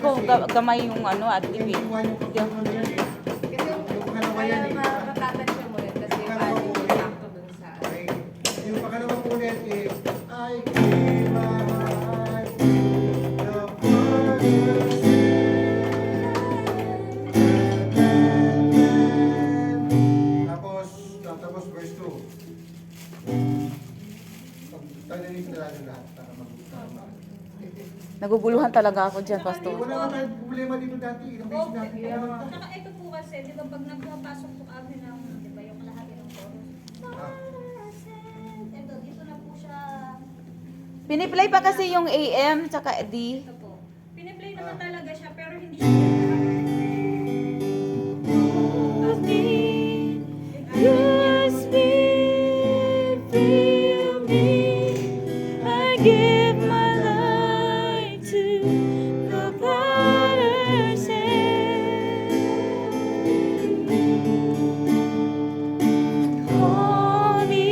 ko gamay yung ano at TV. Yung one yung pagkakas yan eh. Kasi Yung pangalawa yan eh. matatansya mo rin kasi bali yung sakto dun sa... Okay. Yung pangalawang ulit eh, I give my heart to the Father. Tapos verse 2. Pagtanayin sila lahat para mag-tama. Naguguluhan talaga ako dyan, Pastor. Wala naman tayong problema dito dati. Ilang beses natin pumunta. Saka ito po kasi, di ba pag nagpapasok po kami ng, di ba yung kalahati ng chorus. Ito, dito na po siya. Piniplay pa kasi yung AM tsaka D. Ito po. Piniplay naman talaga siya, pero hindi siya Your spirit fill me. I give my life to the Father's hand. Hold me,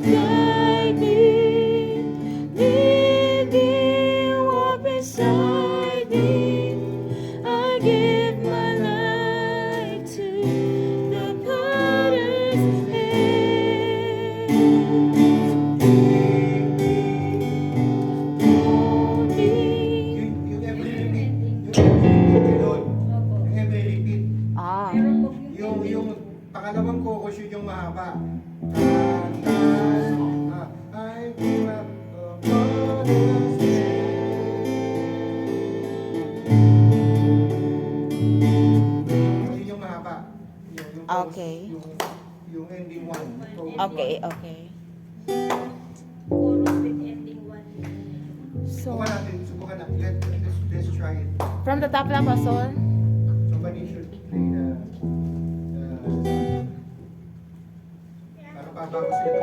guide me, lead me, walk beside me. I give my life to the Potter's hand. Hold me. Yung every repeat. Yung every repeat. Yung every repeat. Ah. meron po Yung pangalawang chorus yun yung mahaba. I give my Father's yun yung mahaba. Yung chorus, Okay. Yung ending one. Okay, okay. chorus with ending one. So, Subukan natin. Let's try it. from the top lang, Pastor. Somebody should play the para bago sila